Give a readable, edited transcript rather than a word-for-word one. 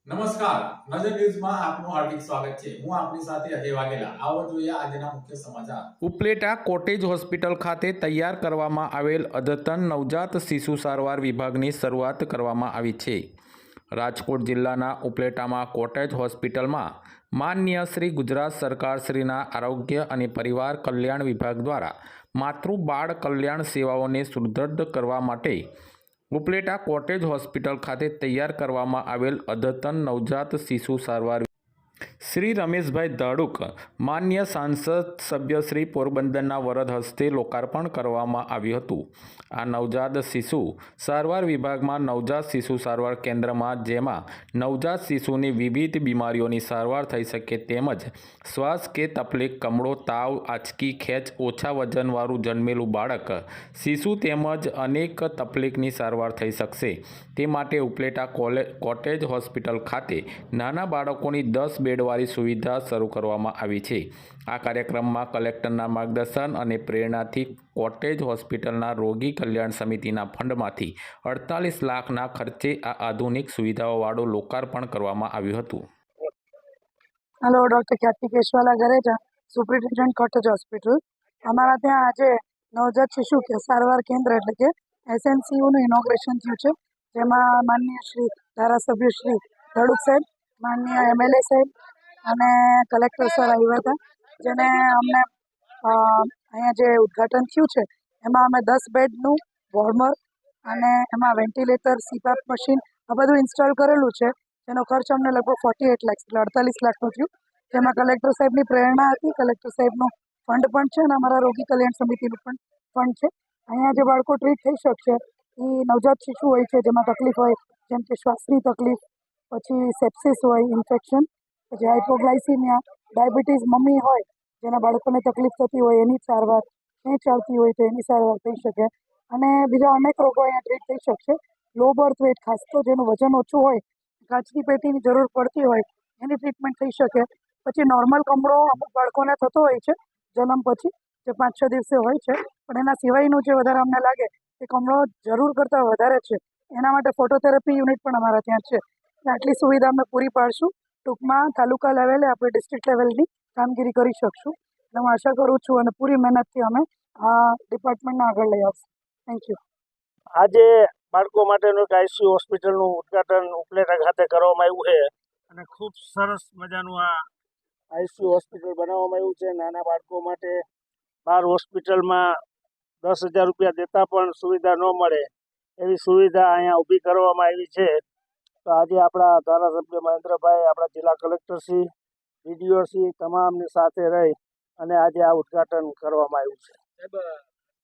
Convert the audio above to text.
નમસ્કાર, નજર ન્યૂઝમાં આપનું હાર્દિક સ્વાગત છે। હું આપની સાથે અજય વાઘેલા। આવો જોઈએ આજના મુખ્ય સમાચાર। ઉપલેટા કોટેજ હોસ્પિટલ ખાતે તૈયાર કરવામાં આવેલ અદ્યતન નવજાત શિશુ સારવાર વિભાગની શરૂઆત કરવામાં આવી છે। રાજકોટ જિલ્લાના ઉપલેટામાં કોટેજ હોસ્પિટલમાં માનનીય શ્રી ગુજરાત સરકાર શ્રીના આરોગ્ય અને પરિવાર કલ્યાણ વિભાગ દ્વારા માતૃ બાળ કલ્યાણ સેવાઓને સુદૃઢ કરવા માટે ઉપલેટા કોટેજ હોસ્પિટલ ખાતે તૈયાર કરવામાં આવેલ અદ્યતન નવજાત શિશુ સારવાર શ્રી રમેશભાઈ ધાડુક માન્ય સાંસદ સભ્ય શ્રી પોરબંદરના વરદ હસ્તે લોકાર્પણ કરવામાં આવ્યું હતું। આ નવજાત શિશુ સારવાર વિભાગમાં નવજાત શિશુ સારવાર કેન્દ્રમાં જેમાં નવજાત શિશુની વિવિધ બીમારીઓની સારવાર થઈ શકે તેમજ શ્વાસ કે તકલીફ, કમળો, તાવ, આંચકી, ખેંચ, ઓછા વજનવાળું જન્મેલું બાળક, શિશુ તેમજ અનેક તકલીફની સારવાર થઈ શકશે તે માટે ઉપલેટા કોટેજ હોસ્પિટલ ખાતે નાના બાળકોની 10 બેડવાળી સુવિધા શરૂ કરવામાં આવી છે। આ કાર્યક્રમમાં કલેક્ટરના માર્ગદર્શન અને પ્રેરણાથી કોટેજ હોસ્પિટલના રોગી કલ્યાણ સમિતિના ફંડમાંથી 48 લાખના ખર્ચે આ આધુનિક સુવિધાઓવાળું લોકાર્પણ કરવામાં આવ્યું હતું। हेलो, डॉक्टर ख्याति केशवाला गरेजा, सुप्रिटेन्डेंट कॉटेज हॉस्पिटल। अमरा त्या आज नवजात शिशु के सारवार केन्द्र एटले के एसएनसीयू નું ઇનોગ્રેશન થયું છે, જેમાં માનનીય શ્રી ધારાસભ્ય શ્રી ધડુક સાહેબ, માનનીય એમએલએ સાહેબ અને કલેક્ટર સર આવ્યા હતા, જેને અમને અહીંયા જે ઉદ્ઘાટન થયું છે એમાં અમે 10 બેડનું વોર્મર અને એમાં વેન્ટિલેટર, સીપાપ મશીન આ બધું ઇન્સ્ટોલ કરેલું છે, જેનો ખર્ચ અમને લગભગ 48 લાખ એટલે 48 લાખનું થયું। જેમાં કલેક્ટર સાહેબની પ્રેરણા હતી, કલેક્ટર સાહેબનું ફંડ પણ છે અને અમારા રોગી કલ્યાણ સમિતિનું પણ ફંડ છે। અહીંયા જે બાળકો ટ્રીટ થઈ શકશે એ નવજાત શિશુ હોય છે, જેમાં તકલીફ હોય જેમ કે શ્વાસની તકલીફ, પછી સેપ્સિસ હોય, ઇન્ફેક્શન, પછી હાઇપોગ્લાયસીમિયા, ડાયાબિટીસ મમ્મી હોય જેના બાળકોને તકલીફ થતી હોય એની સારવાર, ખેંચ આવતી હોય તો એની સારવાર થઈ શકે અને બીજા અનેક રોગો અહીંયા ટ્રીટ થઈ શકશે। લો બર્થ વેટ, ખાસ તો જેનું વજન ઓછું હોય, કાચની પેટીની જરૂર પડતી હોય એની ટ્રીટમેન્ટ થઈ શકે। પછી નોર્મલ કમળો અમુક બાળકોને થતો હોય છે જન્મ પછી, જે 5-6 દિવસે હોય છે, પણ એના સિવાયનું જે વધારે અમને લાગે કે કમળો જરૂર કરતાં વધારે છે, એના માટે ફોટોથેરાપી યુનિટ પણ અમારા ત્યાં છે। આટલી સુવિધા અમે પૂરી પાડશું। ટૂંકમાં તાલુકા લેવલે આપણે ડિસ્ટ્રિક્ટ લેવલની કામગીરી કરી શકશું અને હું આશા કરું છું અને પૂરી મહેનતથી અમે આ ડિપાર્ટમેન્ટને આગળ લઈ આવશું। Thank you. આજે બાળકો માટેનું એક આઈસીયુ હોસ્પિટલનું ઉદ્ઘાટન ઉપલેટા ખાતે કરવામાં આવ્યું છે અને ખૂબ સરસ મજાનું આ આઈસીયુ હોસ્પિટલ બનાવવામાં આવ્યું છે। નાના બાળકો માટે બહાર હોસ્પિટલમાં 10,000 રૂપિયા દેતા પણ સુવિધા ન મળે એવી સુવિધા અહીંયા ઊભી કરવામાં આવી છે। તો આજે આપણા ધારાસભ્ય મહેન્દ્રભાઈ, આપણા જિલ્લા કલેક્ટરશ્રી, ડીડીઓશ્રી તમામની સાથે રહી અને આજે આ ઉદ્ઘાટન કરવામાં આવ્યું છે।